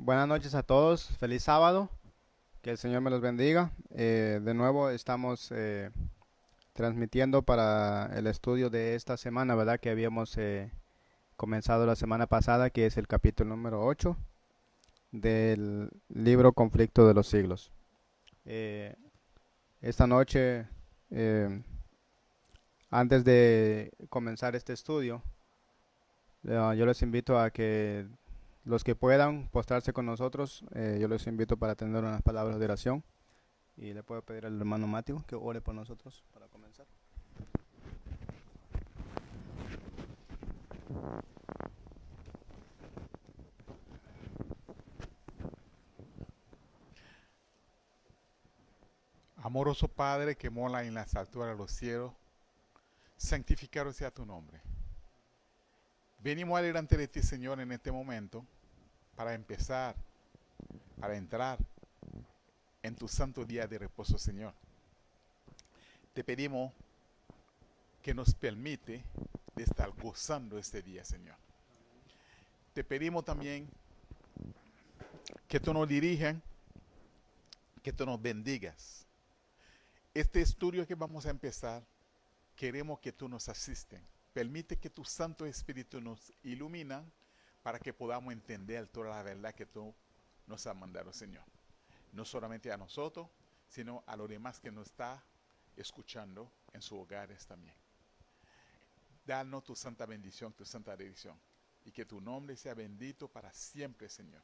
Buenas noches a todos, feliz sábado, que el Señor me los bendiga. De nuevo estamos transmitiendo para el estudio de esta semana, ¿verdad? Que habíamos comenzado la semana pasada, que es el capítulo número 8 del libro Conflicto de los Siglos. Eh, esta noche, eh, antes de comenzar este estudio, yo les invito a que los que puedan postrarse con nosotros, yo les invito para tener unas palabras de oración. Y le puedo pedir al hermano Matthew que ore por nosotros para comenzar. Amoroso Padre que mola en las alturas de los cielos, santificado sea tu nombre. Venimos delante de ti, Señor, en este momento para empezar, para entrar en tu santo día de reposo, Señor. Te pedimos que nos permite de estar gozando este día, Señor. Te pedimos también que tú nos dirijas, que tú nos bendigas. Este estudio que vamos a empezar, queremos que tú nos asisten. Permite que tu Santo Espíritu nos ilumina para que podamos entender toda la verdad que tú nos has mandado, Señor. No solamente a nosotros, sino a los demás que nos está escuchando en sus hogares también. Danos tu santa bendición, tu santa dirección. Y que tu nombre sea bendito para siempre, Señor.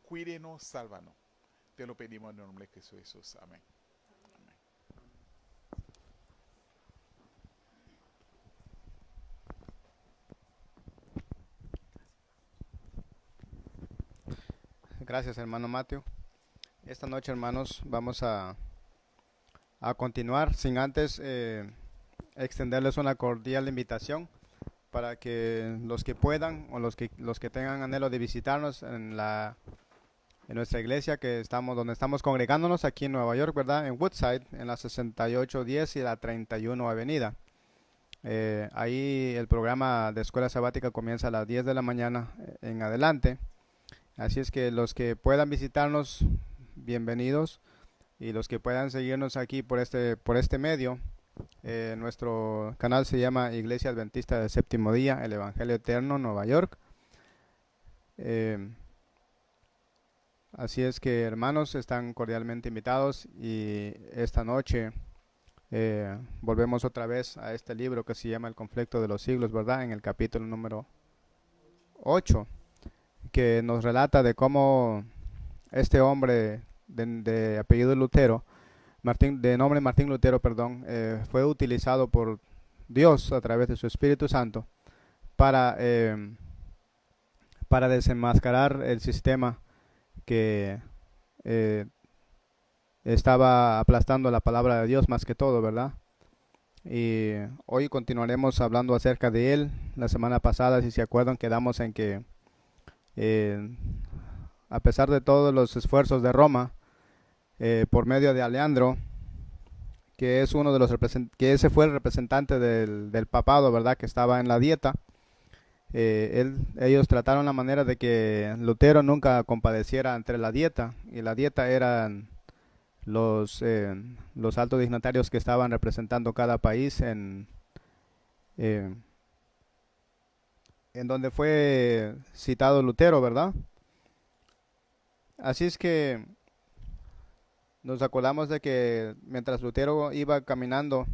Cuídenos, sálvanos. Te lo pedimos en el nombre de Jesús. Amén. Amén. Gracias, hermano Matthew. Esta noche, hermanos, vamos a continuar sin antes extenderles una cordial invitación para que los que puedan o los que tengan anhelo de visitarnos en nuestra iglesia donde estamos congregándonos aquí en Nueva York, ¿verdad? En Woodside, en la 6810 y la 31 Avenida. Ahí el programa de escuela sabática comienza a las 10 de la mañana en adelante. Así es que los que puedan visitarnos, bienvenidos. Y los que puedan seguirnos aquí por este medio, nuestro canal se llama Iglesia Adventista del Séptimo Día, el Evangelio Eterno, Nueva York. Eh, Así es que, hermanos, están cordialmente invitados y esta noche volvemos otra vez a este libro que se llama El Conflicto de los Siglos, ¿verdad? En el capítulo número 8, que nos relata de cómo este hombre de apellido Lutero, de nombre Martín Lutero, perdón, fue utilizado por Dios a través de su Espíritu Santo para, eh, para desenmascarar el sistema que eh, estaba aplastando la palabra de Dios más que todo, ¿verdad? Y hoy continuaremos hablando acerca de él. La semana pasada, si se acuerdan, quedamos en que eh, a pesar de todos los esfuerzos de Roma, por medio de Aleandro, que es uno de los que ese fue el representante del papado, ¿verdad? Que estaba en la dieta. Ellos trataron la manera de que Lutero nunca compadeciera entre la dieta, y la dieta eran los altos dignatarios que estaban representando cada país eh, en donde fue citado Lutero, ¿verdad? Así es que nos acordamos de que mientras Lutero iba caminando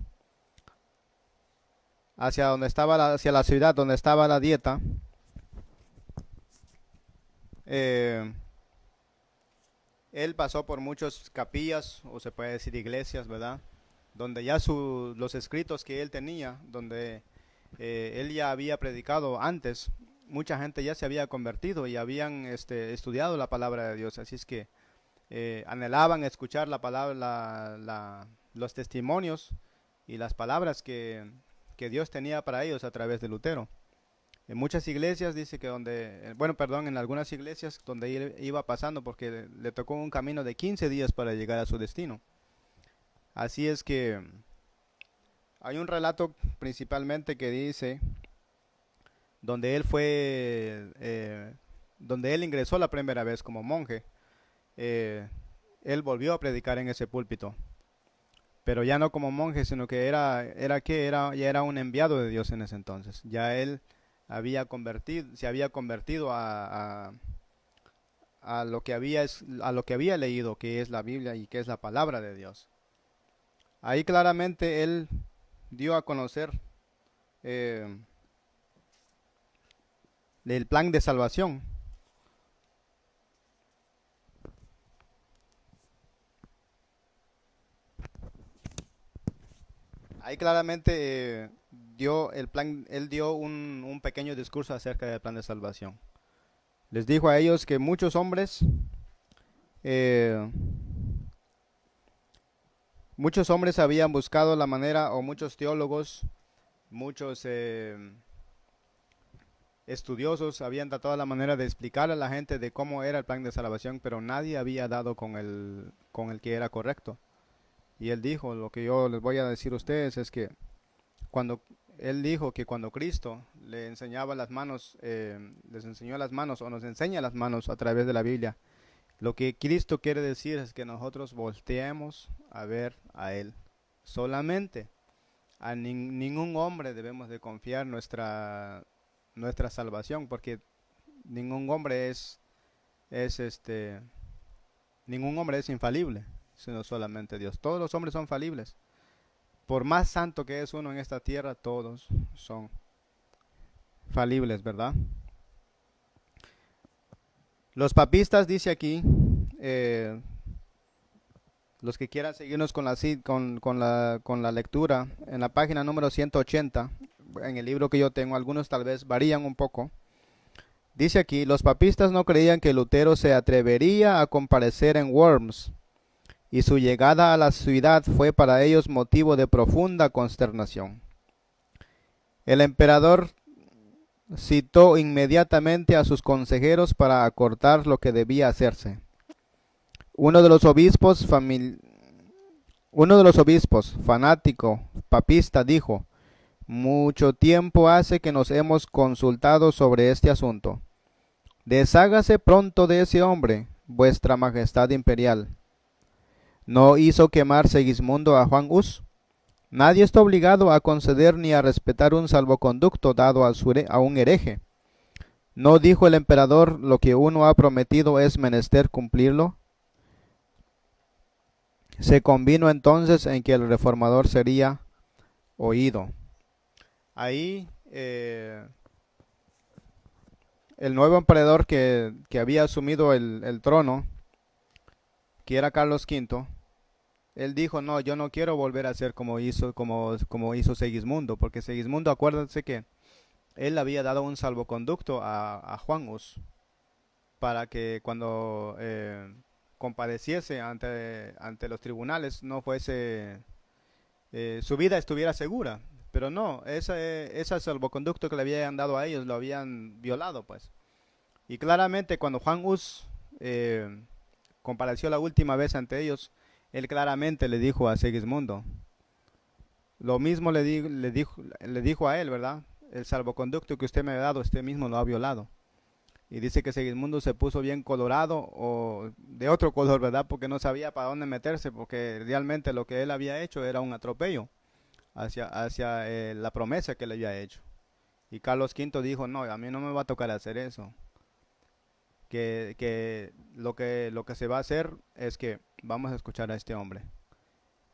hacia la ciudad donde estaba la dieta, eh, él pasó por muchas capillas, o se puede decir iglesias, ¿verdad? Donde ya los escritos que él tenía, donde él ya había predicado antes, mucha gente ya se había convertido y habían estudiado la palabra de Dios. Así es que anhelaban escuchar la palabra, los testimonios y las palabras que Dios tenía para ellos a través de Lutero. En muchas iglesias dice que en algunas iglesias donde él iba pasando porque le tocó un camino de 15 días para llegar a su destino. Así es que hay un relato principalmente que dice donde él fue donde él ingresó la primera vez como monje, él volvió a predicar en ese púlpito, pero ya no como monje, sino que ya era un enviado de Dios en ese entonces. Ya él se había convertido a a lo que había leído, que es la Biblia y que es la palabra de Dios. Ahí claramente él dio a conocer eh, el plan de salvación. Ahí claramente dio el plan, él dio un pequeño discurso acerca del plan de salvación. Les dijo a ellos que eh, muchos hombres habían buscado la manera, o muchos teólogos, muchos estudiosos habían tratado la manera de explicar a la gente de cómo era el plan de salvación, pero nadie había dado con el que era correcto. Y él dijo, lo que yo les voy a decir a ustedes es que cuando él dijo que cuando Cristo le enseñaba las manos, les enseñó las manos o nos enseña las manos a través de la Biblia, lo que Cristo quiere decir es que nosotros volteemos a ver a Él. Solamente a ningún hombre debemos de confiar nuestra salvación, porque ningún hombre ningún hombre es infalible, sino solamente Dios. Todos los hombres son falibles. Por más santo que es uno en esta tierra, todos son falibles, ¿verdad? Los papistas, dice aquí, los que quieran seguirnos con la lectura, en la página número 180, en el libro que yo tengo, algunos tal vez varían un poco. Dice aquí, los papistas no creían que Lutero se atrevería a comparecer en Worms, y su llegada a la ciudad fue para ellos motivo de profunda consternación. El emperador citó inmediatamente a sus consejeros para acortar lo que debía hacerse. Uno de los obispos, fanático, papista, dijo: mucho tiempo hace que nos hemos consultado sobre este asunto. Deshágase pronto de ese hombre, vuestra majestad imperial. ¿No hizo quemar Segismundo a Juan Hus? Nadie está obligado a conceder ni a respetar un salvoconducto dado a un hereje. ¿No dijo el emperador: lo que uno ha prometido es menester cumplirlo? Se convino entonces en que el reformador sería oído. Ahí el nuevo emperador que había asumido el trono, que era Carlos V, él dijo: no, yo no quiero volver a ser como hizo Segismundo, porque Segismundo, acuérdense que él había dado un salvoconducto a Juan Hus para que cuando compareciese ante los tribunales no fuese, su vida estuviera segura. Pero no, ese salvoconducto que le habían dado a ellos lo habían violado, pues. Y claramente cuando Juan Hus compareció la última vez ante ellos, él claramente le dijo a Segismundo, lo mismo le dijo a él, ¿verdad? El salvoconducto que usted me ha dado, usted mismo lo ha violado. Y dice que Segismundo se puso bien colorado, o de otro color, ¿verdad? Porque no sabía para dónde meterse, porque realmente lo que él había hecho era un atropello hacia la promesa que le había hecho. Y Carlos V dijo: no, a mí no me va a tocar hacer eso. Que lo que se va a hacer es que vamos a escuchar a este hombre.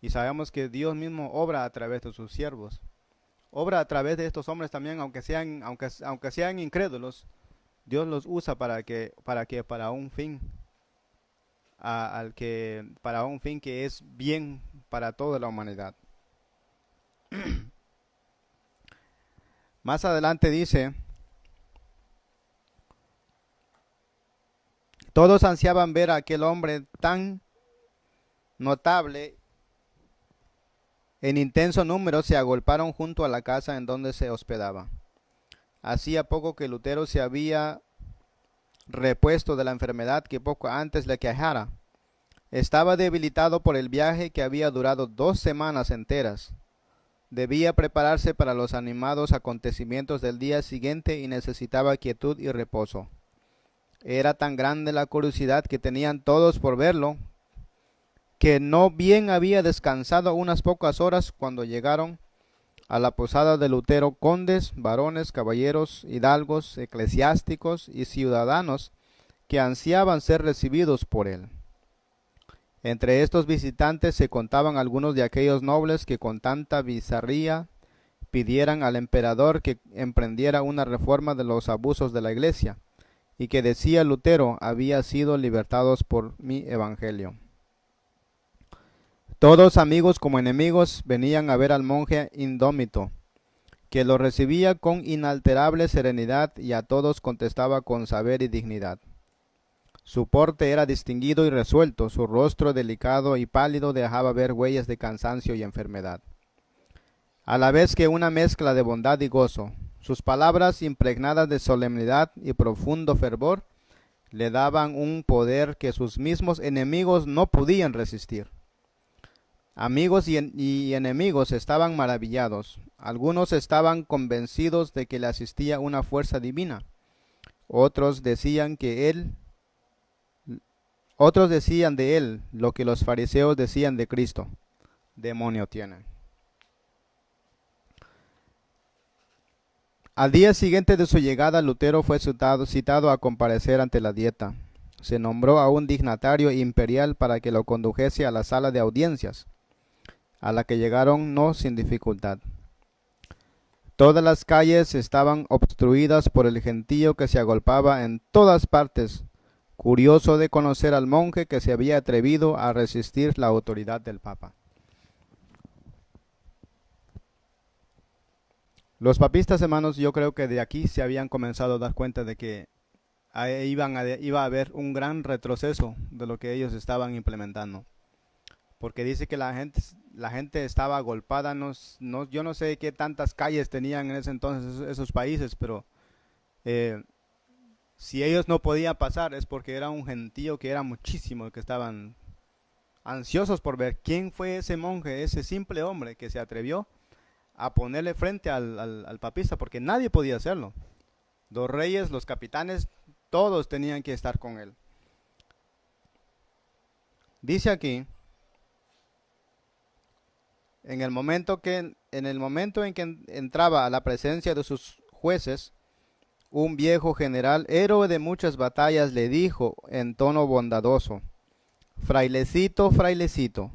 Y sabemos que Dios mismo obra a través de sus siervos. Obra a través de estos hombres también, aunque sean incrédulos. Dios los usa para un fin, para un fin que es bien para toda la humanidad. Más adelante dice: todos ansiaban ver a aquel hombre tan notable. En intenso número se agolparon junto a la casa en donde se hospedaba. Hacía poco que Lutero se había repuesto de la enfermedad que poco antes le aquejara. Estaba debilitado por el viaje que había durado 2 semanas enteras. Debía prepararse para los animados acontecimientos del día siguiente y necesitaba quietud y reposo. Era tan grande la curiosidad que tenían todos por verlo, que no bien había descansado unas pocas horas cuando llegaron a la posada de Lutero condes, varones, caballeros, hidalgos, eclesiásticos y ciudadanos que ansiaban ser recibidos por él. Entre estos visitantes se contaban algunos de aquellos nobles que con tanta bizarría pidieran al emperador que emprendiera una reforma de los abusos de la iglesia, y que decía Lutero había sido libertados por mi evangelio. Todos, amigos como enemigos, venían a ver al monje indómito, que los recibía con inalterable serenidad y a todos contestaba con saber y dignidad. Su porte era distinguido y resuelto, su rostro delicado y pálido dejaba ver huellas de cansancio y enfermedad, a la vez que una mezcla de bondad y gozo. Sus palabras, impregnadas de solemnidad y profundo fervor, le daban un poder que sus mismos enemigos no podían resistir. Amigos y enemigos estaban maravillados. Algunos estaban convencidos de que le asistía una fuerza divina. Otros decían de él lo que los fariseos decían de Cristo: demonio tiene. Al día siguiente de su llegada, Lutero fue citado a comparecer ante la Dieta. Se nombró a un dignatario imperial para que lo condujese a la sala de audiencias, a la que llegaron no sin dificultad. Todas las calles estaban obstruidas por el gentío que se agolpaba en todas partes, curioso de conocer al monje que se había atrevido a resistir la autoridad del Papa. Los papistas, hermanos, yo creo que de aquí se habían comenzado a dar cuenta de que iba a haber un gran retroceso de lo que ellos estaban implementando. Porque dice que la gente estaba agolpada, yo no sé qué tantas calles tenían en ese entonces esos países, pero si ellos no podían pasar es porque era un gentío que era muchísimo, que estaban ansiosos por ver quién fue ese monje, ese simple hombre que se atrevió a ponerle frente al papista, porque nadie podía hacerlo. Los reyes, los capitanes, todos tenían que estar con él. Dice aquí, en el momento en que entraba a la presencia de sus jueces, un viejo general, héroe de muchas batallas, le dijo en tono bondadoso: frailecito, frailecito,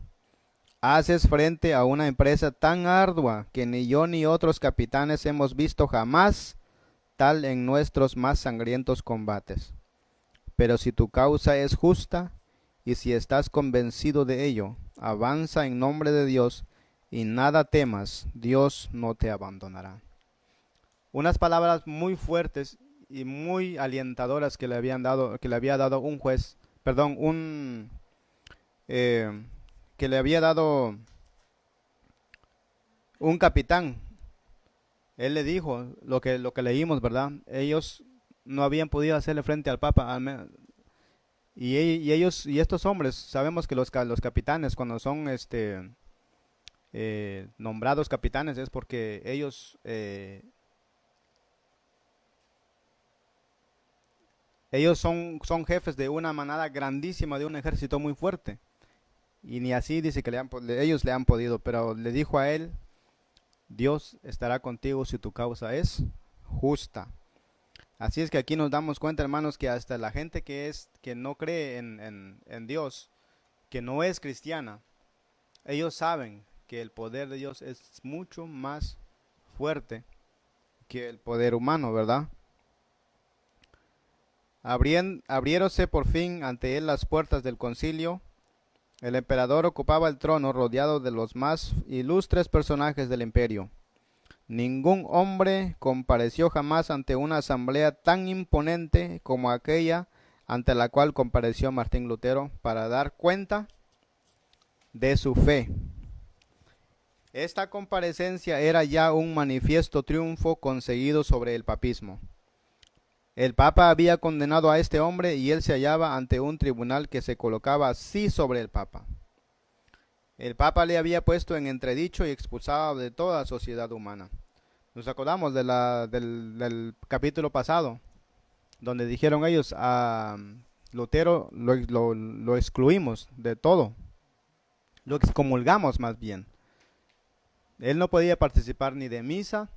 haces frente a una empresa tan ardua que ni yo ni otros capitanes hemos visto jamás tal en nuestros más sangrientos combates. Pero si tu causa es justa y si estás convencido de ello, avanza en nombre de Dios y nada temas, Dios no te abandonará. Unas palabras muy fuertes y muy alentadoras que le había dado un juez, que le había dado un capitán. Él le dijo lo que leímos, ¿verdad? Ellos no habían podido hacerle frente al Papa. Y estos hombres, sabemos que los capitanes, cuando son nombrados capitanes, es porque ellos son jefes de una manada grandísima, de un ejército muy fuerte. Y ni así dice que ellos le han podido, pero le dijo a él: Dios estará contigo si tu causa es justa. Así es que aquí nos damos cuenta, hermanos, que hasta la gente que no cree en Dios, que no es cristiana, ellos saben que el poder de Dios es mucho más fuerte que el poder humano, ¿verdad? Abriéronse por fin ante él las puertas del concilio. El emperador ocupaba el trono rodeado de los más ilustres personajes del imperio. Ningún hombre compareció jamás ante una asamblea tan imponente como aquella ante la cual compareció Martín Lutero para dar cuenta de su fe. Esta comparecencia era ya un manifiesto triunfo conseguido sobre el papismo. El Papa había condenado a este hombre y él se hallaba ante un tribunal que se colocaba así sobre el Papa. El Papa le había puesto en entredicho y expulsado de toda sociedad humana. Nos acordamos del capítulo pasado, donde dijeron ellos a Lutero lo excluimos de todo, lo excomulgamos más bien. Él no podía participar ni de misa,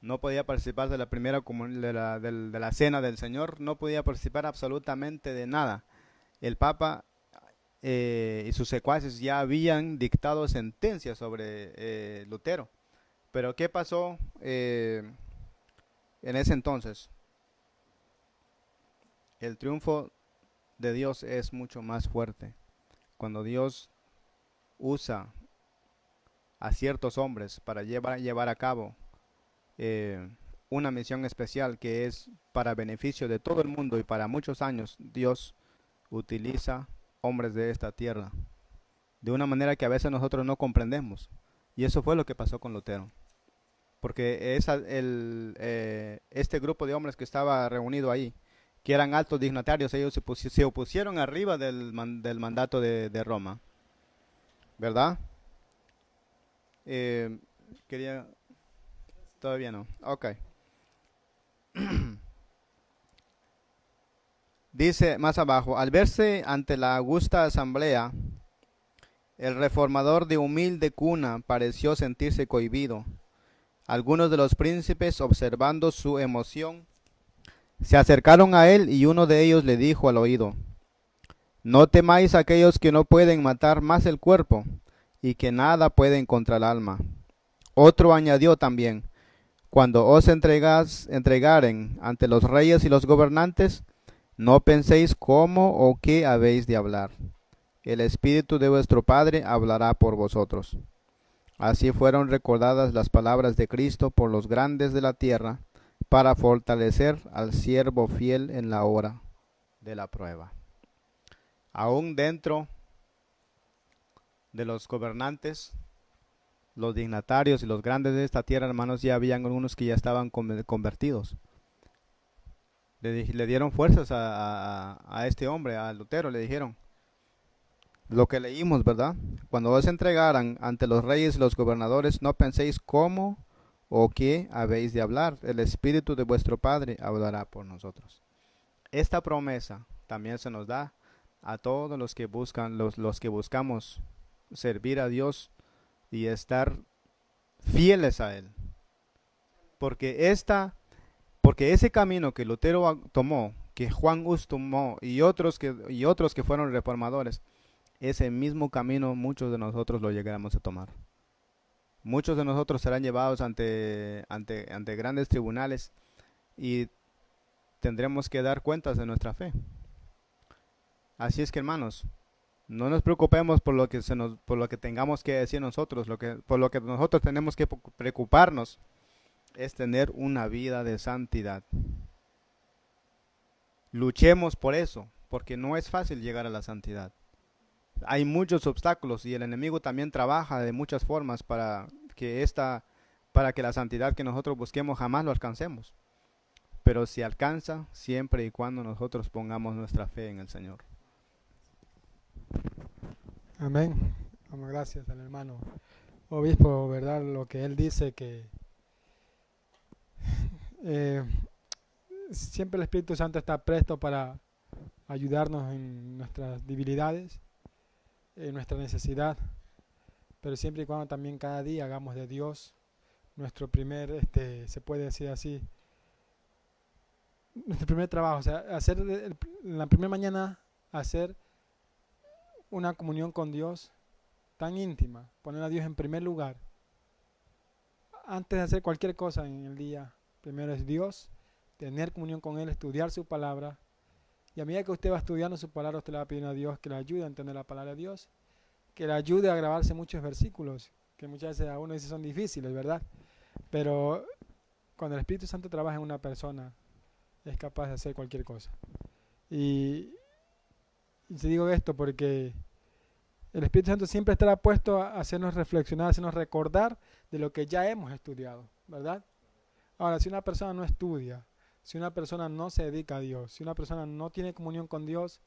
no podía participar de la primera de la cena del Señor, no podía participar absolutamente de nada. El Papa y sus secuaces ya habían dictado sentencias sobre Lutero. Pero ¿qué pasó en ese entonces? El triunfo de Dios es mucho más fuerte. Cuando Dios usa a ciertos hombres para llevar a cabo eh, una misión especial que es para beneficio de todo el mundo y para muchos años, Dios utiliza hombres de esta tierra de una manera que a veces nosotros no comprendemos. Y eso fue lo que pasó con Lutero. Porque este grupo de hombres que estaba reunido ahí, que eran altos dignatarios, ellos se opusieron arriba del mandato de Roma, ¿verdad? Eh, quería, todavía no, ok. Dice más abajo, al verse ante la augusta asamblea, el reformador de humilde cuna pareció sentirse cohibido. Algunos de los príncipes, observando su emoción, se acercaron a él y uno de ellos le dijo al oído, no temáis a aquellos que no pueden matar más el cuerpo y que nada pueden contra el alma. Otro añadió también, cuando os entregaren ante los reyes y los gobernantes, no penséis cómo o qué habéis de hablar. El Espíritu de vuestro Padre hablará por vosotros. Así fueron recordadas las palabras de Cristo por los grandes de la tierra, para fortalecer al siervo fiel en la hora de la prueba. Aún dentro de los gobernantes, los dignatarios y los grandes de esta tierra, hermanos, ya habían algunos que ya estaban convertidos. Le dieron fuerzas a este hombre, a Lutero, le dijeron lo que leímos, ¿verdad? Cuando os entregaran ante los reyes y los gobernadores, no penséis cómo o qué habéis de hablar. El Espíritu de vuestro Padre hablará por nosotros. Esta promesa también se nos da a todos los que buscan, los que buscamos servir a Dios y estar fieles a Él. Porque ese camino que Lutero tomó, que Juan Hus tomó y otros que fueron reformadores, ese mismo camino muchos de nosotros lo llegaremos a tomar. Muchos de nosotros serán llevados ante grandes tribunales y tendremos que dar cuentas de nuestra fe. Así es que, hermanos, no nos preocupemos por lo que tengamos que decir nosotros. Por lo que nosotros tenemos que preocuparnos es tener una vida de santidad. Luchemos por eso, porque no es fácil llegar a la santidad. Hay muchos obstáculos y el enemigo también trabaja de muchas formas para que la santidad que nosotros busquemos jamás lo alcancemos. Pero se alcanza siempre y cuando nosotros pongamos nuestra fe en el Señor. Amén. Vamos, gracias al hermano obispo, ¿verdad? Lo que él dice que siempre el Espíritu Santo está presto para ayudarnos en nuestras debilidades, en nuestra necesidad, pero siempre y cuando también cada día hagamos de Dios nuestro primer, se puede decir así, nuestro primer trabajo, o sea, hacer la primera mañana, hacer una comunión con Dios tan íntima, poner a Dios en primer lugar, antes de hacer cualquier cosa en el día. Primero es Dios, tener comunión con Él, estudiar su palabra, y a medida que usted va estudiando su palabra, usted le va pidiendo a Dios que le ayude a entender la palabra de Dios, que le ayude a grabarse muchos versículos, que muchas veces a uno dice son difíciles, ¿verdad? Pero cuando el Espíritu Santo trabaja en una persona, es capaz de hacer cualquier cosa. Y te digo esto porque el Espíritu Santo siempre estará puesto a hacernos reflexionar, a hacernos recordar de lo que ya hemos estudiado, ¿verdad? Ahora, si una persona no estudia, si una persona no se dedica a Dios, si una persona no tiene comunión con Dios,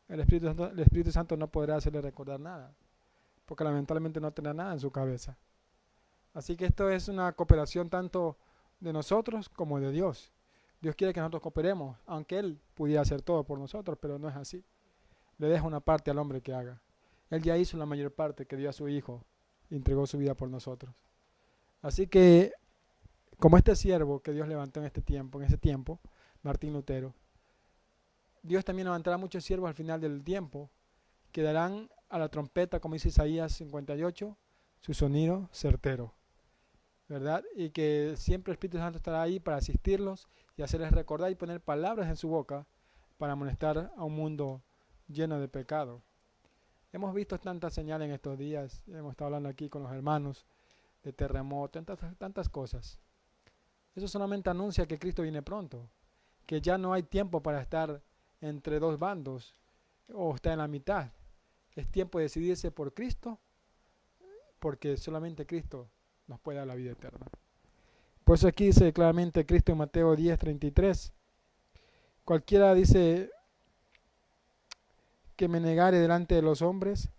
el Espíritu Santo no podrá hacerle recordar nada, porque lamentablemente no tendrá nada en su cabeza. Así que esto es una cooperación tanto de nosotros como de Dios. Dios quiere que nosotros cooperemos, aunque Él pudiera hacer todo por nosotros, pero no es así. Le deja una parte al hombre que haga. Él ya hizo la mayor parte, que dio a su Hijo y entregó su vida por nosotros. Así que, como este siervo que Dios levantó en ese tiempo, Martín Lutero, Dios también levantará muchos siervos al final del tiempo, que darán a la trompeta, como dice Isaías 58, su sonido certero, ¿verdad? Y que siempre el Espíritu Santo estará ahí para asistirlos y hacerles recordar y poner palabras en su boca para amonestar a un mundo lleno de pecado. Hemos visto tantas señales en estos días, hemos estado hablando aquí con los hermanos de terremoto, tantas cosas. Eso solamente anuncia que Cristo viene pronto, que ya no hay tiempo para estar entre dos bandos o estar en la mitad. Es tiempo de decidirse por Cristo, porque solamente Cristo nos puede dar la vida eterna. Por eso aquí dice claramente Cristo en Mateo 10:33. Cualquiera dice que me negare delante de los hombres,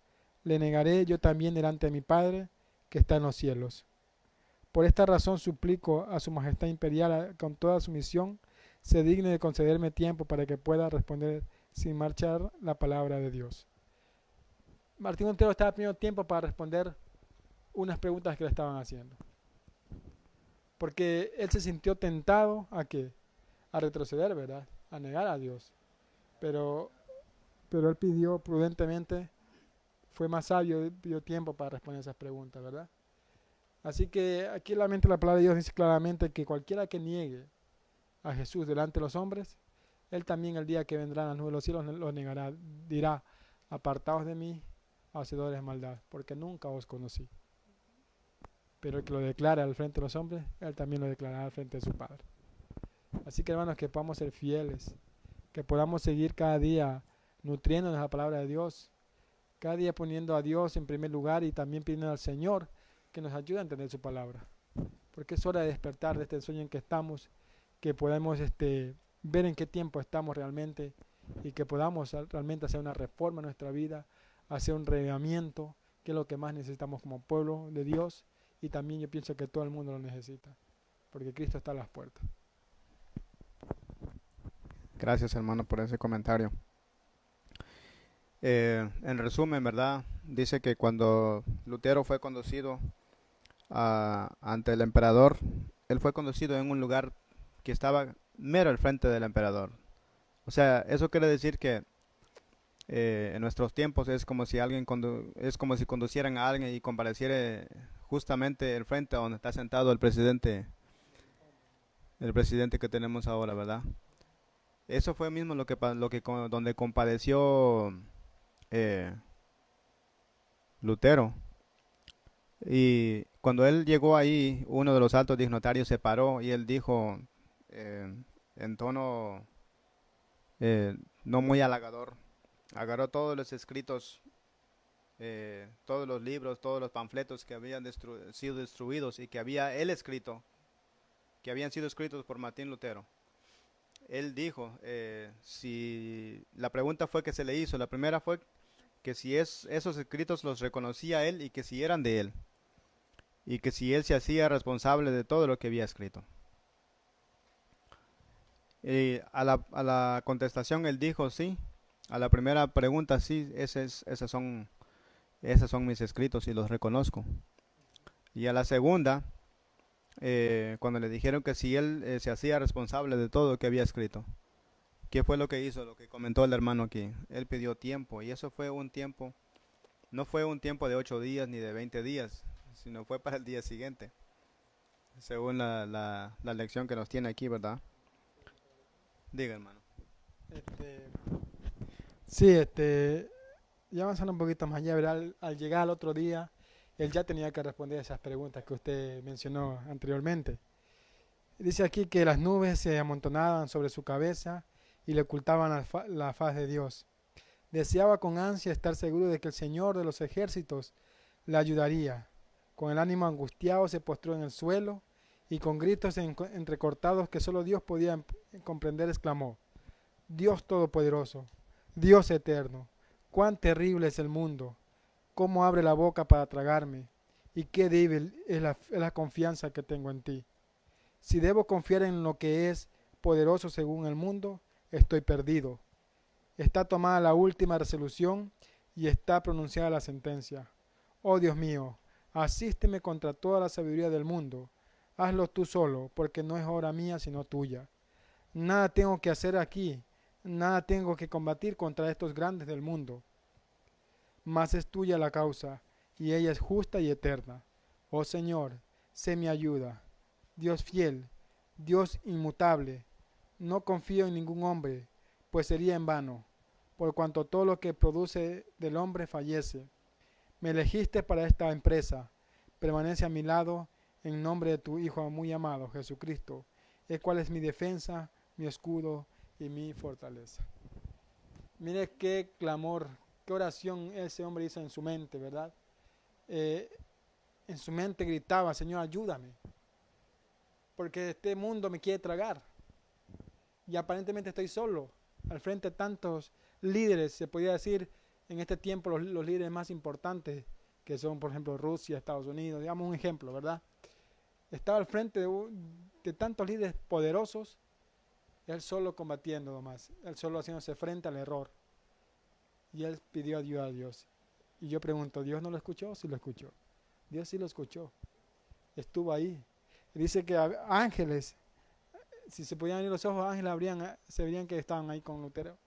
le negaré yo también delante de mi Padre que está en los cielos. Por esta razón suplico a su majestad imperial con toda sumisión se digne de concederme tiempo para que pueda responder sin marchar la palabra de Dios. Martín Lutero estaba pidiendo tiempo para responder unas preguntas que le estaban haciendo. Porque él se sintió tentado ¿a qué? A retroceder, ¿verdad? A negar a Dios. Pero él pidió prudentemente, fue más sabio, pidió tiempo para responder esas preguntas, ¿verdad? Así que aquí la palabra de Dios dice claramente que cualquiera que niegue a Jesús delante de los hombres, él también el día que vendrá en las nubes de los cielos los negará, dirá, apartaos de mí, hacedores de maldad, porque nunca os conocí. Pero el que lo declara al frente de los hombres, él también lo declarará al frente de su Padre. Así que hermanos, que podamos ser fieles, que podamos seguir cada día nutriéndonos de la palabra de Dios, cada día poniendo a Dios en primer lugar y también pidiendo al Señor que nos ayude a entender su palabra. Porque es hora de despertar de este sueño en que estamos, que podamos ver en qué tiempo estamos realmente y que podamos realmente hacer una reforma en nuestra vida, hacer un reavivamiento, que es lo que más necesitamos como pueblo de Dios, y también yo pienso que todo el mundo lo necesita, porque Cristo está a las puertas. Gracias, hermano, por ese comentario. En resumen, ¿verdad? Dice que cuando Lutero fue conducido ante el emperador, él fue conducido en un lugar que estaba mero al frente del emperador. O sea, eso quiere decir que en nuestros tiempos es como si conducieran a alguien y compareciera justamente el frente a donde está sentado el presidente que tenemos ahora, ¿verdad? Eso fue mismo donde compadeció Lutero. Y cuando él llegó ahí, uno de los altos dignatarios se paró y él dijo en tono no muy halagador, agarró todos los escritos, todos los libros, todos los panfletos que habían sido destruidos y que había él escrito, que habían sido escritos por Martín Lutero. Él dijo, si la pregunta fue que se le hizo, la primera fue que si esos escritos los reconocía él y que si eran de él, y que si él se hacía responsable de todo lo que había escrito. Y a la contestación él dijo sí. A la primera pregunta sí, esos son mis escritos y los reconozco. Y a la segunda, cuando le dijeron que si él se hacía responsable de todo lo que había escrito, ¿qué fue lo que hizo? Lo que comentó el hermano aquí. Él pidió tiempo, y eso fue un tiempo, no fue un tiempo de 8 días ni de 20 días, sino fue para el día siguiente, según la lección que nos tiene aquí, ¿verdad? Diga, hermano. Sí, ya avanzando un poquito más allá, ¿verdad? Al llegar al otro día, él ya tenía que responder esas preguntas que usted mencionó anteriormente. Dice aquí que las nubes se amontonaban sobre su cabeza y le ocultaban la faz de Dios. Deseaba con ansia estar seguro de que el Señor de los ejércitos le ayudaría. Con el ánimo angustiado se postró en el suelo y con gritos entrecortados que solo Dios podía comprender exclamó: Dios Todopoderoso, Dios Eterno, cuán terrible es el mundo, cómo abre la boca para tragarme, y qué débil es la confianza que tengo en ti. Si debo confiar en lo que es poderoso según el mundo, estoy perdido. Está tomada la última resolución y está pronunciada la sentencia. Oh Dios mío, asísteme contra toda la sabiduría del mundo. Hazlo tú solo, porque no es obra mía sino tuya. Nada tengo que hacer aquí, nada tengo que combatir contra estos grandes del mundo. Mas es tuya la causa, y ella es justa y eterna. Oh Señor, sé mi ayuda. Dios fiel, Dios inmutable, no confío en ningún hombre, pues sería en vano, por cuanto todo lo que produce del hombre fallece. Me elegiste para esta empresa, permanece a mi lado en nombre de tu Hijo muy amado, Jesucristo, el cual es mi defensa, mi escudo y mi fortaleza. Mire qué clamor, qué oración ese hombre hizo en su mente, ¿verdad? En su mente gritaba, Señor, ayúdame, porque este mundo me quiere tragar y aparentemente estoy solo, al frente de tantos líderes, se podría decir en este tiempo los líderes más importantes, que son por ejemplo Rusia, Estados Unidos, digamos un ejemplo, ¿verdad? Estaba al frente de tantos líderes poderosos, él solo combatiendo nomás, él solo haciéndose frente al error, y él pidió ayuda a Dios. Y yo pregunto, ¿Dios no lo escuchó? Sí lo escuchó. Dios sí lo escuchó, estuvo ahí. Dice que ángeles, si se podían abrir los ojos, ángeles se verían que estaban ahí con Lutero.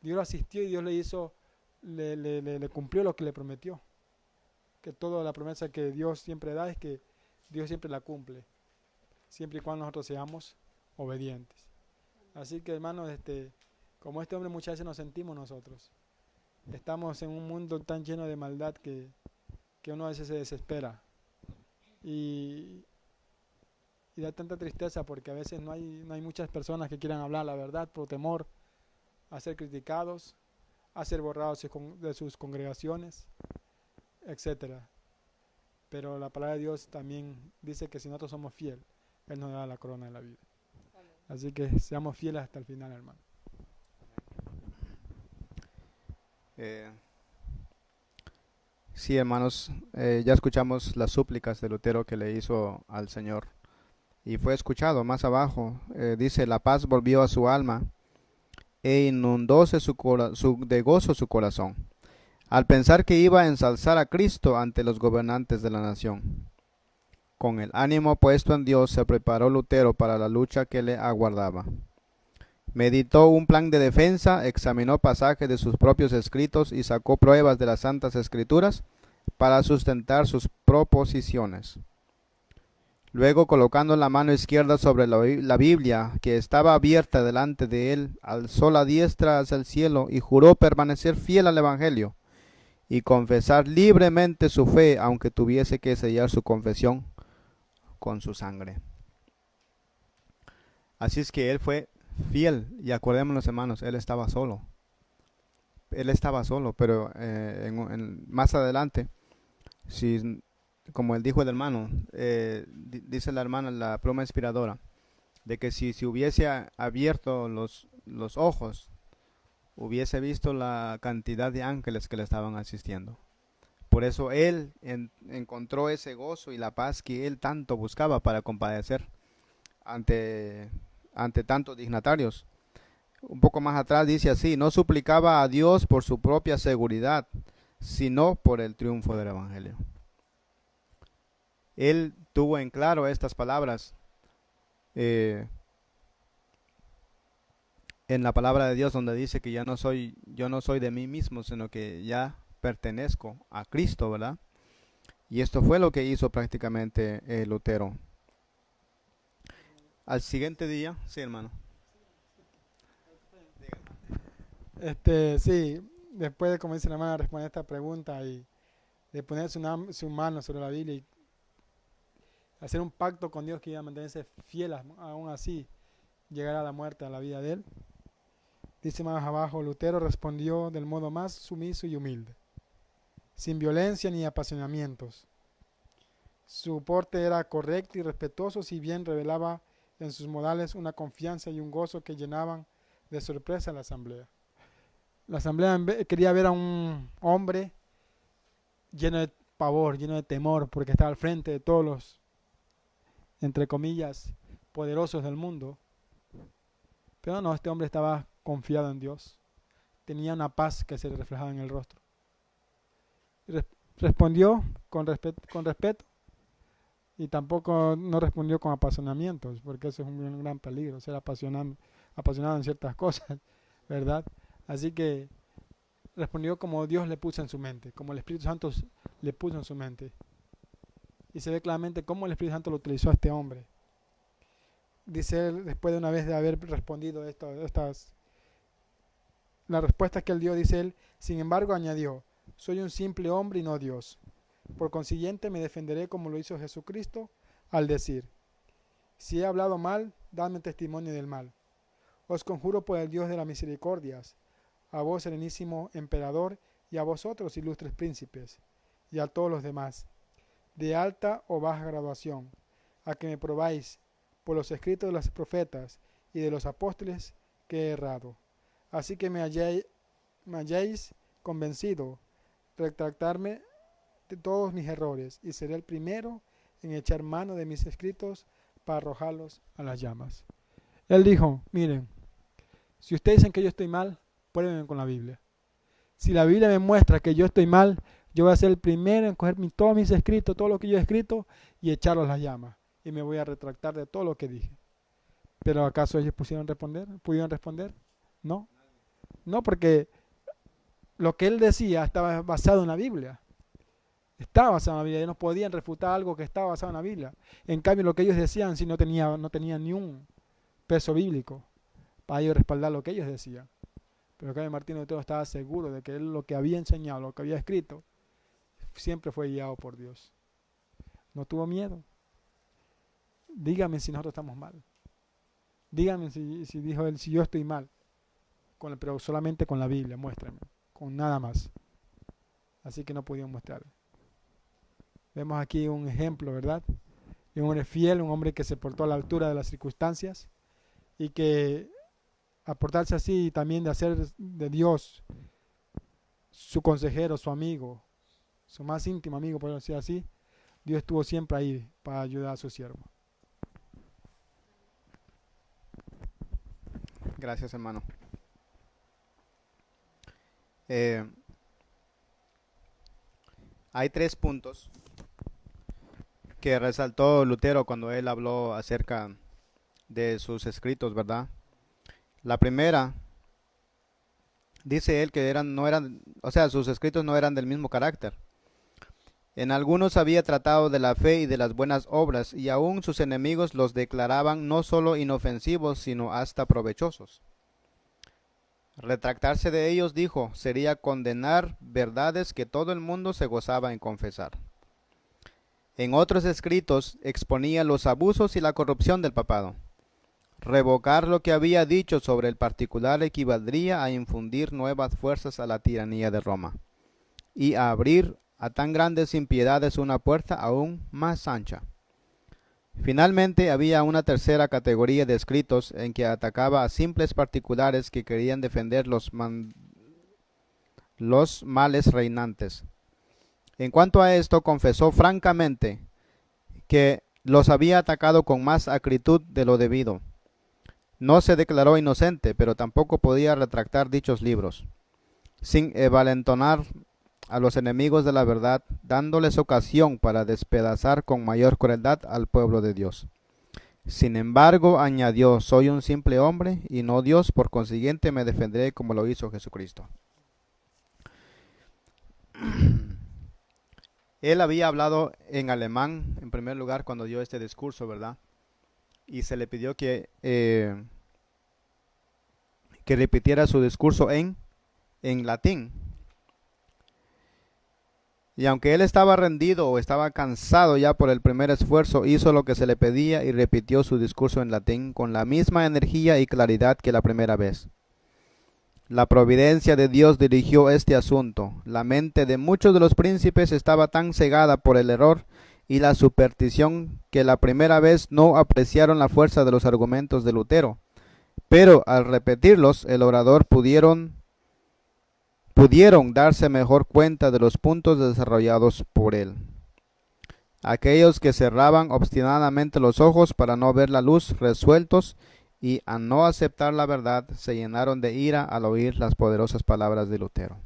Dios lo asistió y Dios le hizo, le cumplió lo que le prometió. Que toda la promesa que Dios siempre da es que Dios siempre la cumple, siempre y cuando nosotros seamos obedientes. Así que hermanos, como este hombre muchas veces nos sentimos nosotros. Estamos en un mundo tan lleno de maldad que uno a veces se desespera. Y da tanta tristeza porque a veces no hay muchas personas que quieran hablar la verdad por temor a ser criticados, a ser borrados de sus congregaciones, etcétera. Pero la palabra de Dios también dice que si nosotros somos fieles, Él nos da la corona de la vida. Así que seamos fieles hasta el final, hermano. Sí, hermanos, ya escuchamos las súplicas de Lutero que le hizo al Señor y fue escuchado. Más abajo dice, la paz volvió a su alma e inundóse de gozo su corazón, al pensar que iba a ensalzar a Cristo ante los gobernantes de la nación. Con el ánimo puesto en Dios se preparó Lutero para la lucha que le aguardaba. Meditó un plan de defensa, examinó pasajes de sus propios escritos y sacó pruebas de las Santas Escrituras para sustentar sus proposiciones. Luego, colocando la mano izquierda sobre la Biblia, que estaba abierta delante de él, alzó la diestra hacia el cielo y juró permanecer fiel al Evangelio y confesar libremente su fe, aunque tuviese que sellar su confesión con su sangre. Así es que él fue fiel, y acordémonos, hermanos, él estaba solo. Él estaba solo, pero más adelante, como él dijo el hermano, dice la hermana, la pluma inspiradora, de que si hubiese abierto los ojos, hubiese visto la cantidad de ángeles que le estaban asistiendo. Por eso él encontró ese gozo y la paz que él tanto buscaba para compadecer ante tantos dignatarios. Un poco más atrás dice así, no suplicaba a Dios por su propia seguridad, sino por el triunfo del Evangelio. Él tuvo en claro estas palabras en la palabra de Dios, donde dice que yo no soy de mí mismo, sino que ya pertenezco a Cristo, ¿verdad? Y esto fue lo que hizo prácticamente Lutero. Al siguiente día, sí, hermano. Sí, después de, como dice la hermana, responder esta pregunta y de poner su mano sobre la Biblia y hacer un pacto con Dios que iba a mantenerse fiel, aún así llegar a la muerte, a la vida de él. Dice más abajo, Lutero respondió del modo más sumiso y humilde, sin violencia ni apasionamientos. Su porte era correcto y respetuoso, si bien revelaba en sus modales una confianza y un gozo que llenaban de sorpresa a la asamblea. La asamblea quería ver a un hombre lleno de pavor, lleno de temor, porque estaba al frente de todos los, entre comillas, poderosos del mundo. Pero no, este hombre estaba confiado en Dios. Tenía una paz que se le reflejaba en el rostro. Respondió con respeto y tampoco no respondió con apasionamientos, porque eso es un gran peligro, ser apasionado en ciertas cosas, ¿verdad? Así que respondió como Dios le puso en su mente, como el Espíritu Santo le puso en su mente. Y se ve claramente cómo el Espíritu Santo lo utilizó a este hombre. Dice él, después de una vez de haber respondido la respuesta que él dio, dice él, sin embargo añadió, soy un simple hombre y no Dios. Por consiguiente me defenderé como lo hizo Jesucristo al decir, si he hablado mal, dadme testimonio del mal. Os conjuro por el Dios de las misericordias, a vos serenísimo emperador y a vosotros ilustres príncipes, y a todos los demás, de alta o baja graduación, a que me probáis por los escritos de los profetas y de los apóstoles que he errado. Así que me halléis convencido, retractarme de todos mis errores, y seré el primero en echar mano de mis escritos para arrojarlos a las llamas. Él dijo, miren, si ustedes dicen que yo estoy mal, prueben con la Biblia. Si la Biblia me muestra que yo estoy mal, yo voy a ser el primero en coger todos mis escritos, todo lo que yo he escrito, y echarlos a las llamas. Y me voy a retractar de todo lo que dije. ¿Pero acaso ellos pudieron responder? No. No, porque lo que él decía estaba basado en la Biblia. Estaba basado en la Biblia. Ellos no podían refutar algo que estaba basado en la Biblia. En cambio, lo que ellos decían sí no tenía ni un peso bíblico para ellos respaldar lo que ellos decían. Pero acá Martín Lutero estaba seguro de que él lo que había enseñado, lo que había escrito, siempre fue guiado por Dios. No tuvo miedo. Dígame si nosotros estamos mal. Dígame si dijo él, si yo estoy mal. Pero solamente con la Biblia, muéstrame. Con nada más. Así que no pudieron mostrar. Vemos aquí un ejemplo, ¿verdad? De un hombre fiel, un hombre que se portó a la altura de las circunstancias y que a portarse así y también de hacer de Dios su consejero, su amigo, su más íntimo amigo, por decir así, Dios estuvo siempre ahí para ayudar a su siervo. Gracias, hermano. Hay 3 puntos que resaltó Lutero cuando él habló acerca de sus escritos, ¿verdad? La primera, dice él que sus escritos no eran del mismo carácter. En algunos había tratado de la fe y de las buenas obras, y aún sus enemigos los declaraban no solo inofensivos, sino hasta provechosos. Retractarse de ellos, dijo, sería condenar verdades que todo el mundo se gozaba en confesar. En otros escritos exponía los abusos y la corrupción del papado. Revocar lo que había dicho sobre el particular equivaldría a infundir nuevas fuerzas a la tiranía de Roma y a abrir a tan grandes impiedades una puerta aún más ancha. Finalmente había una tercera categoría de escritos en que atacaba a simples particulares que querían defender los males reinantes. En cuanto a esto, confesó francamente que los había atacado con más acritud de lo debido. No se declaró inocente, pero tampoco podía retractar dichos libros, sin envalentonar a los enemigos de la verdad, dándoles ocasión para despedazar con mayor crueldad al pueblo de Dios. Sin embargo, añadió, soy un simple hombre y no Dios, por consiguiente me defenderé como lo hizo Jesucristo. Él había hablado en alemán, en primer lugar, cuando dio este discurso, ¿verdad? Y se le pidió que repitiera su discurso en latín. Y aunque él estaba rendido o estaba cansado ya por el primer esfuerzo, hizo lo que se le pedía y repitió su discurso en latín con la misma energía y claridad que la primera vez. La providencia de Dios dirigió este asunto. La mente de muchos de los príncipes estaba tan cegada por el error y la superstición que la primera vez no apreciaron la fuerza de los argumentos de Lutero. Pero al repetirlos, el orador pudieron darse mejor cuenta de los puntos desarrollados por él. aquellos que cerraban obstinadamente los ojos para no ver la luz, resueltos y a no aceptar la verdad, se llenaron de ira al oír las poderosas palabras de Lutero.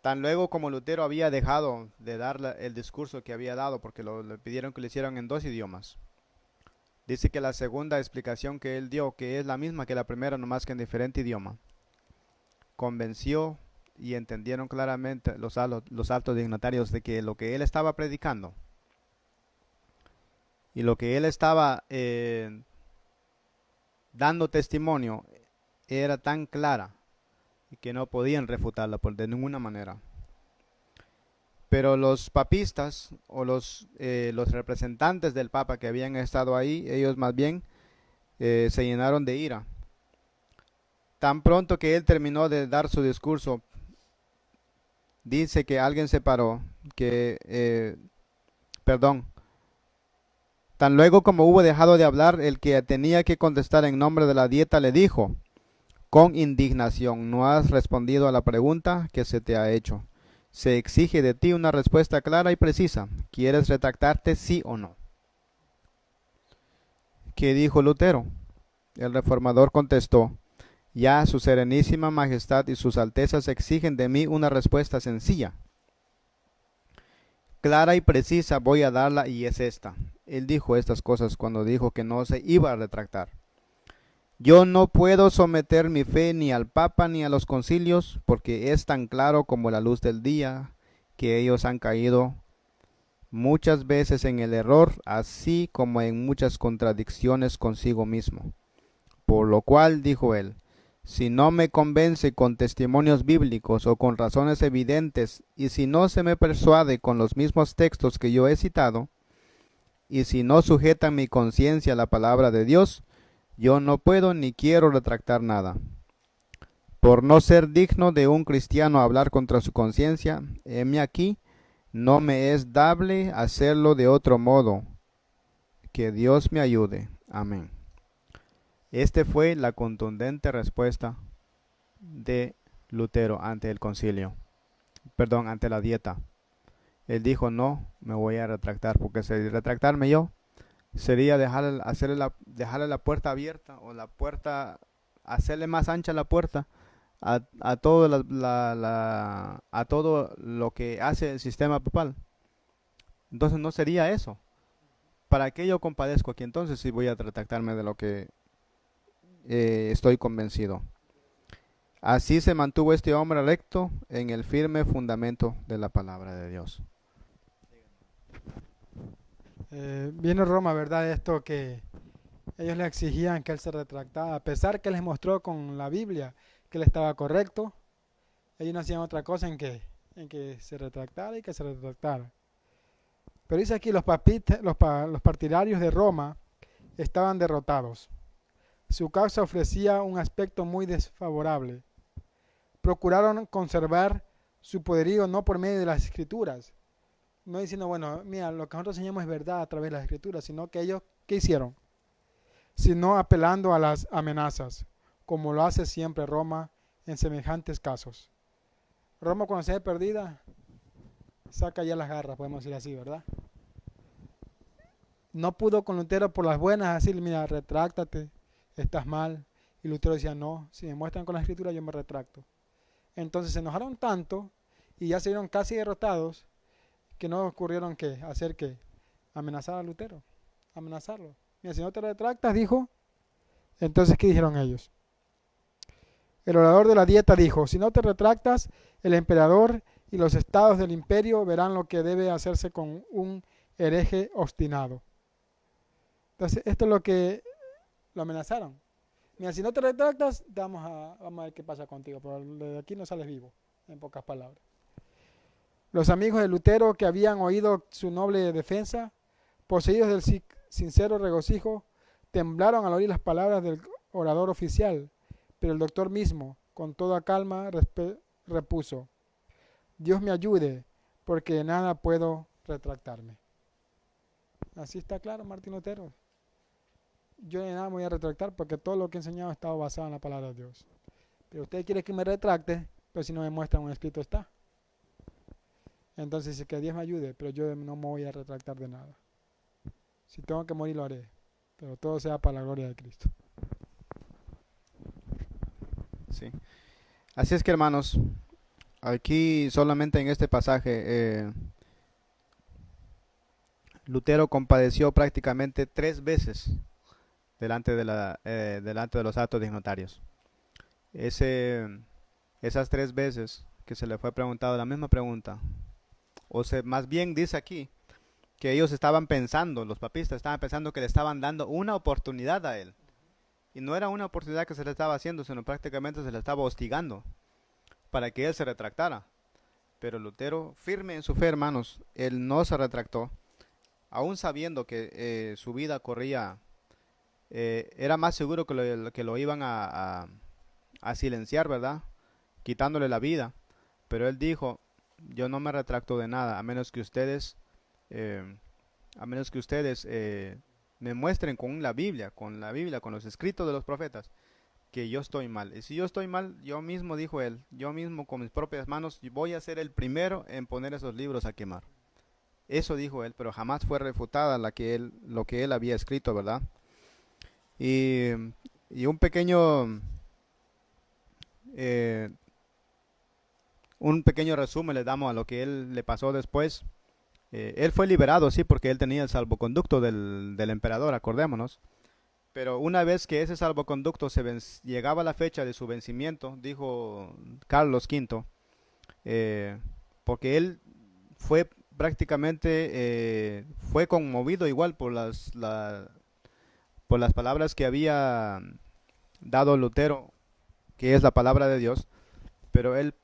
Tan luego como Lutero había dejado de dar el discurso que había dado, porque le pidieron que lo hicieran en 2 idiomas, dice que la segunda explicación que él dio, que es la misma que la primera, nomás que en diferente idioma, convenció y entendieron claramente los altos dignatarios de que lo que él estaba predicando y lo que él estaba dando testimonio era tan clara que no podían refutarla de ninguna manera. Pero los papistas o los representantes del Papa que habían estado ahí, ellos más bien se llenaron de ira. Tan pronto que él terminó de dar su discurso, dice que alguien se paró, tan luego como hubo dejado de hablar, el que tenía que contestar en nombre de la dieta le dijo con indignación: no has respondido a la pregunta que se te ha hecho. Se exige de ti una respuesta clara y precisa. ¿Quieres retractarte, sí o no? ¿Qué dijo Lutero? El reformador contestó: ya su serenísima majestad y sus altezas exigen de mí una respuesta sencilla, clara y precisa voy a darla, y es esta. Él dijo estas cosas cuando dijo que no se iba a retractar. Yo no puedo someter mi fe ni al Papa ni a los concilios, porque es tan claro como la luz del día que ellos han caído muchas veces en el error, así como en muchas contradicciones consigo mismo. Por lo cual, dijo él, si no me convence con testimonios bíblicos o con razones evidentes, y si no se me persuade con los mismos textos que yo he citado, y si no sujeta mi conciencia a la palabra de Dios, yo no puedo ni quiero retractar nada. Por no ser digno de un cristiano hablar contra su conciencia, heme aquí, no me es dable hacerlo de otro modo. Que Dios me ayude. Amén. Esta fue la contundente respuesta de Lutero ante el concilio, ante la dieta. Él dijo: no me voy a retractar, porque si retractarme yo sería dejarle la puerta abierta, o hacerle más ancha la puerta a todo a todo lo que hace el sistema papal. Entonces no sería eso. ¿Para qué yo compadezco aquí entonces si voy a retractarme de lo que estoy convencido? Así se mantuvo este hombre recto en el firme fundamento de la palabra de Dios. Viene Roma, ¿verdad? Esto que ellos le exigían que él se retractara, a pesar que les mostró con la Biblia que él estaba correcto. Ellos no hacían otra cosa en que se retractara y que se retractara. Pero dice aquí, los partidarios de Roma estaban derrotados. Su causa ofrecía un aspecto muy desfavorable. Procuraron conservar su poderío no por medio de las escrituras, no diciendo, bueno, mira, lo que nosotros enseñamos es verdad a través de las escrituras, sino que ellos, ¿qué hicieron? Sino apelando a las amenazas, como lo hace siempre Roma en semejantes casos. Roma, cuando se ve perdida, saca ya las garras, podemos decir así, ¿verdad? No pudo con Lutero por las buenas decirle: mira, retráctate, estás mal. Y Lutero decía: no, si me muestran con la escritura yo me retracto. Entonces se enojaron tanto y ya se vieron casi derrotados, que no ocurrieron que amenazar a Lutero, amenazarlo. Mira, si no te retractas, dijo. Entonces, ¿qué dijeron ellos? El orador de la dieta dijo: si no te retractas, el emperador y los estados del imperio verán lo que debe hacerse con un hereje obstinado. Entonces, esto es lo que lo amenazaron. Mira, si no te retractas, vamos a ver qué pasa contigo, pero de aquí no sales vivo, en pocas palabras. Los amigos de Lutero, que habían oído su noble defensa, poseídos del sincero regocijo, temblaron al oír las palabras del orador oficial, pero el doctor mismo, con toda calma, repuso: Dios me ayude, porque de nada puedo retractarme. Así está claro, Martín Lutero. Yo de nada me voy a retractar, porque todo lo que he enseñado ha estado basado en la palabra de Dios. Pero usted quiere que me retracte, pero si no me muestra un escrito está. Entonces dice que Dios me ayude, pero yo no me voy a retractar de nada. Si tengo que morir, lo haré, pero todo sea para la gloria de Cristo. Sí. Así es que, hermanos, aquí solamente en este pasaje, Lutero compadeció prácticamente 3 veces delante de los altos dignatarios. Esas 3 veces que se le fue preguntado la misma pregunta, más bien dice aquí que ellos estaban pensando, los papistas estaban pensando que le estaban dando una oportunidad a él. Y no era una oportunidad que se le estaba haciendo, sino prácticamente se le estaba hostigando para que él se retractara. Pero Lutero, firme en su fe, hermanos, él no se retractó, aún sabiendo que su vida corría, era más seguro que lo iban a silenciar, ¿verdad? Quitándole la vida. Pero él dijo, yo no me retracto de nada, a menos que ustedes, eh, me muestren con la Biblia, con los escritos de los profetas, que yo estoy mal. Y si yo estoy mal, yo mismo, dijo él, yo mismo con mis propias manos voy a ser el primero en poner esos libros a quemar. Eso dijo él, pero jamás fue refutada lo que él había escrito, ¿verdad? Y, y eh, un pequeño resumen le damos a lo que él le pasó después. Él fue liberado, sí, porque él tenía el salvoconducto del emperador, acordémonos. Pero una vez que ese salvoconducto llegaba la fecha de su vencimiento, dijo Carlos V, porque él fue prácticamente, fue conmovido igual por las palabras que había dado Lutero, que es la palabra de Dios, pero él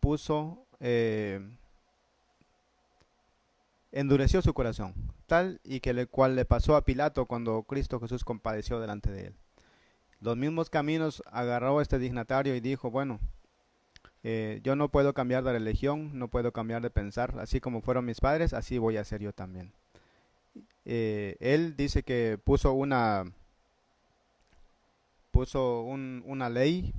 endureció su corazón, tal y que cual le pasó a Pilato cuando Cristo Jesús compadeció delante de él. Los mismos caminos agarró este dignatario y dijo, bueno, yo no puedo cambiar de religión, no puedo cambiar de pensar, así como fueron mis padres, así voy a ser yo también. Él dice que puso una ley,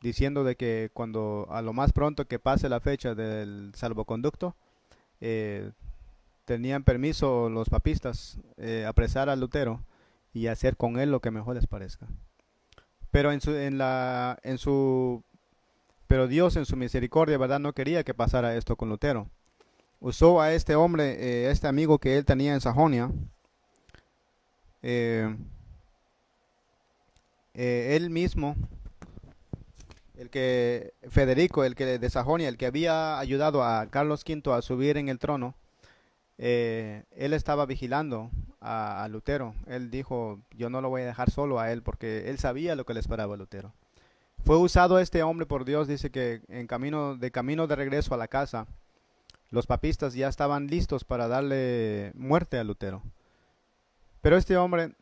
diciendo de que cuando a lo más pronto que pase la fecha del salvoconducto, tenían permiso los papistas apresar a Lutero y hacer con él lo que mejor les parezca. Pero pero Dios en su misericordia, ¿verdad? No quería que pasara esto con Lutero. Usó a este hombre, este amigo que él tenía en Sajonia. Él mismo, Federico, el que de Sajonia, el que había ayudado a Carlos V a subir en el trono, él estaba vigilando a Lutero. Él dijo, yo no lo voy a dejar solo a él, porque él sabía lo que le esperaba a Lutero. Fue usado este hombre por Dios. Dice que camino de regreso a la casa, los papistas ya estaban listos para darle muerte a Lutero. Pero este hombre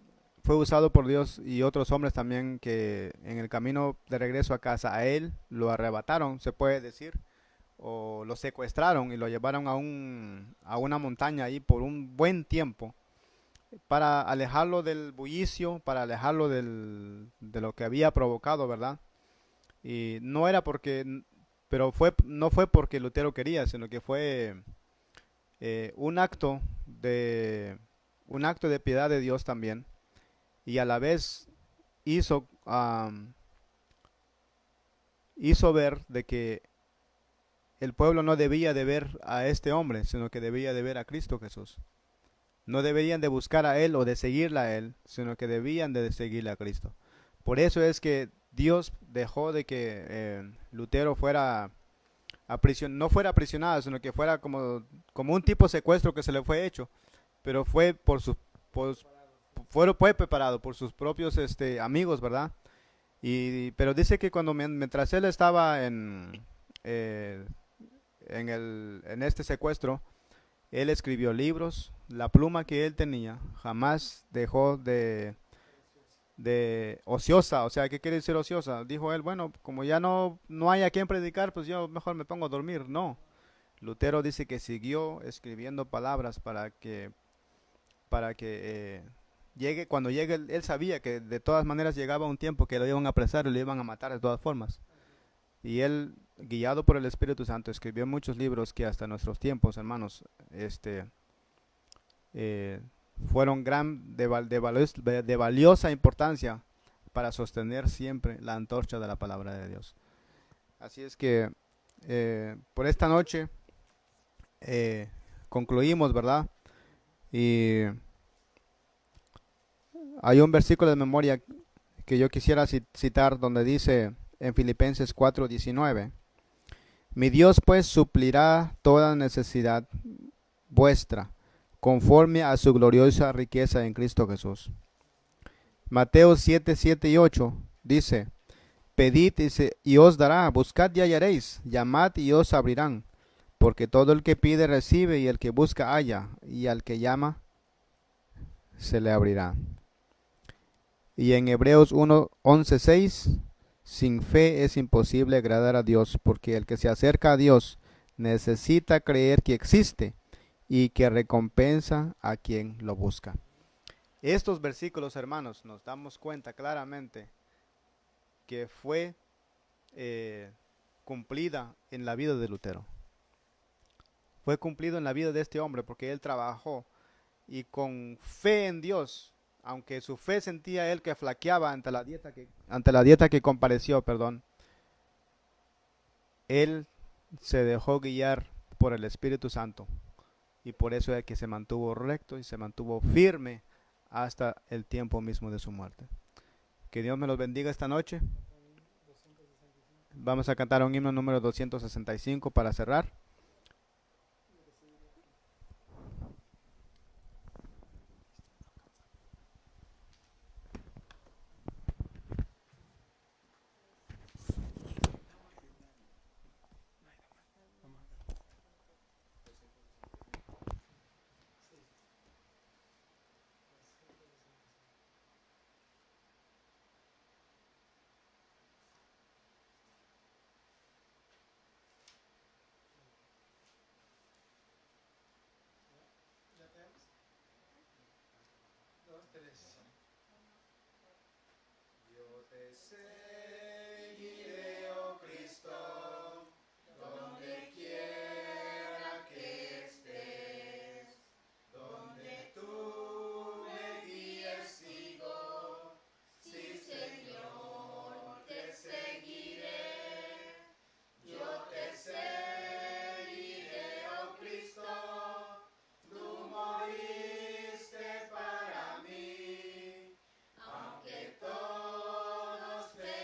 fue usado por Dios, y otros hombres también, que en el camino de regreso a casa a él lo arrebataron, se puede decir, o lo secuestraron y lo llevaron a una montaña ahí por un buen tiempo, para alejarlo del bullicio, para alejarlo de lo que había provocado, ¿verdad? Y no era no fue porque Lutero quería, sino que fue un acto de piedad de Dios también, y a la vez hizo ver de que el pueblo no debía de ver a este hombre, sino que debía de ver a Cristo Jesús. No deberían de buscar a él o de seguirle a él, sino que debían de seguirle a Cristo. Por eso es que Dios dejó de que Lutero no fuera aprisionado, sino que fuera como un tipo de secuestro que se le fue hecho, pero fue fue preparado por sus propios amigos, ¿verdad? Pero dice que mientras él estaba en este secuestro, él escribió libros. La pluma que él tenía jamás dejó de ociosa. O sea, ¿qué quiere decir ociosa? Dijo él, bueno, como ya no hay a quien predicar, pues yo mejor me pongo a dormir. No. Lutero dice que siguió escribiendo palabras para que cuando llegue, él sabía que de todas maneras llegaba un tiempo que lo iban a apresar y lo iban a matar de todas formas. Y él, guiado por el Espíritu Santo, escribió muchos libros que hasta nuestros tiempos, hermanos, eh, fueron de valiosa importancia para sostener siempre la antorcha de la palabra de Dios. Así es que por esta noche concluimos, ¿verdad? Y hay un versículo de memoria que yo quisiera citar donde dice en Filipenses 4:19: Mi Dios pues suplirá toda necesidad vuestra conforme a su gloriosa riqueza en Cristo Jesús. Mateo 7:7 y 8 dice: Pedid y os dará, buscad y hallaréis, llamad y os abrirán, porque todo el que pide recibe, y el que busca halla, y al que llama se le abrirá. Y en Hebreos 1:11-6: Sin fe es imposible agradar a Dios, porque el que se acerca a Dios necesita creer que existe y que recompensa a quien lo busca. Estos versículos, hermanos, nos damos cuenta claramente que fue cumplida en la vida de Lutero. Fue cumplido en la vida de este hombre porque él trabajó y con fe en Dios, aunque su fe sentía él que flaqueaba ante la dieta que compareció, él se dejó guiar por el Espíritu Santo, y por eso es que se mantuvo recto y se mantuvo firme hasta el tiempo mismo de su muerte. Que Dios me los bendiga esta noche. Vamos a cantar un himno número 265 para cerrar. Yo te seguiré, oh Cristo, donde quiera que estés, donde tú me guíes sigo, sí Señor, te seguiré. Yo te seguiré, oh Cristo, tú moriste para mí, aunque todos te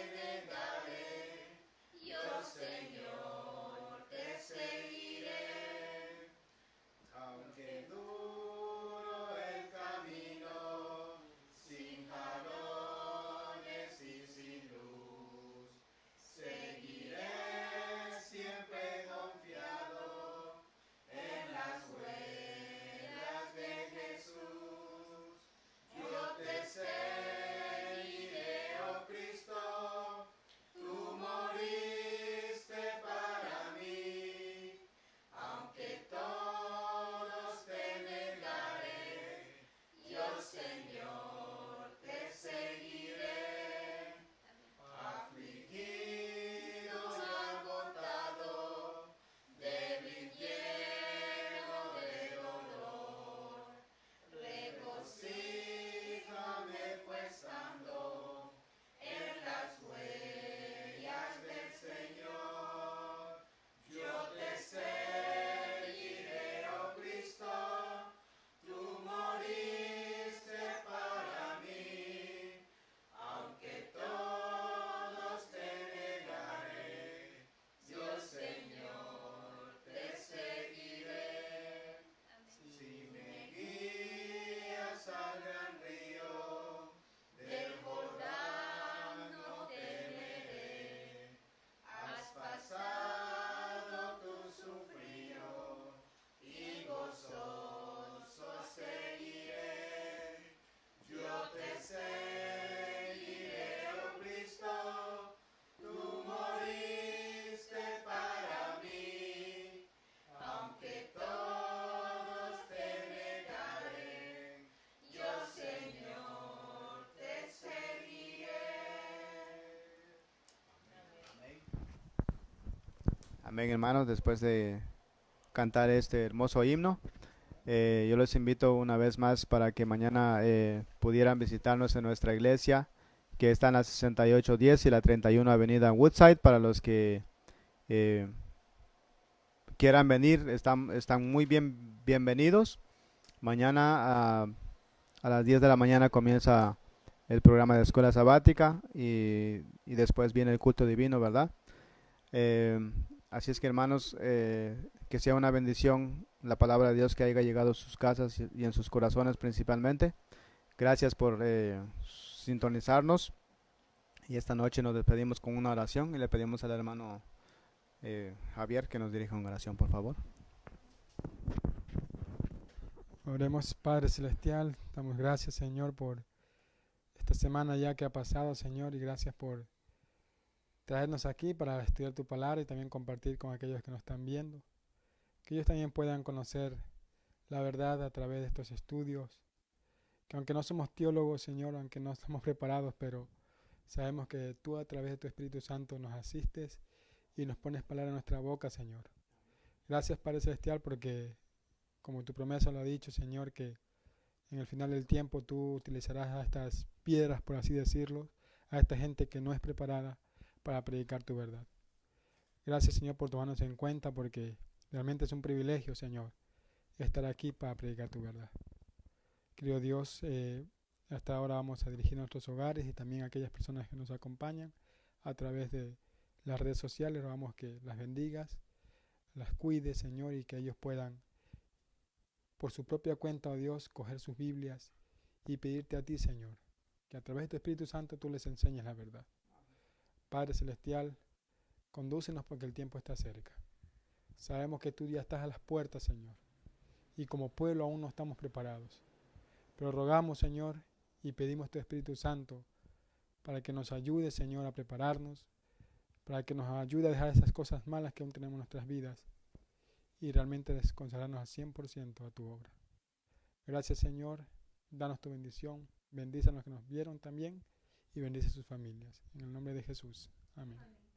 Amén, hermanos, después de cantar este hermoso himno. Yo les invito una vez más para que mañana pudieran visitarnos en nuestra iglesia, que está en la 6810 y la 31 Avenida en Woodside. Para los que eh, quieran venir, están muy bienvenidos. Mañana a las 10 de la mañana comienza el programa de escuela sabática y después viene el culto divino, ¿verdad? Eh, Así es que hermanos, que sea una bendición la palabra de Dios que haya llegado a sus casas y en sus corazones principalmente. Gracias por sintonizarnos y esta noche nos despedimos con una oración y le pedimos al hermano Javier que nos dirija una oración, por favor. Oremos, Padre Celestial, damos gracias, Señor, por esta semana ya que ha pasado, Señor, y gracias por traernos aquí para estudiar tu palabra y también compartir con aquellos que nos están viendo. Que ellos también puedan conocer la verdad a través de estos estudios. Que aunque no somos teólogos, Señor, aunque no estamos preparados, pero sabemos que tú a través de tu Espíritu Santo nos asistes y nos pones palabra en nuestra boca, Señor. Gracias, Padre Celestial, porque como tu promesa lo ha dicho, Señor, que en el final del tiempo tú utilizarás a estas piedras, por así decirlo, a esta gente que no es preparada para predicar tu verdad. Gracias, Señor, por tomarnos en cuenta, porque realmente es un privilegio, Señor, estar aquí para predicar tu verdad. Querido Dios, hasta ahora vamos a dirigir nuestros hogares y también a aquellas personas que nos acompañan a través de las redes sociales. Rogamos que las bendigas, las cuides, Señor, y que ellos puedan, por su propia cuenta, oh Dios, coger sus Biblias y pedirte a ti, Señor, que a través de tu Espíritu Santo tú les enseñes la verdad. Padre Celestial, condúcenos porque el tiempo está cerca. Sabemos que tú ya estás a las puertas, Señor, y como pueblo aún no estamos preparados. Pero rogamos, Señor, y pedimos tu Espíritu Santo para que nos ayude, Señor, a prepararnos, para que nos ayude a dejar esas cosas malas que aún tenemos en nuestras vidas y realmente consagrarnos al 100% a tu obra. Gracias, Señor, danos tu bendición, bendice a los que nos vieron también y bendice a sus familias. En el nombre de Jesús. Amén.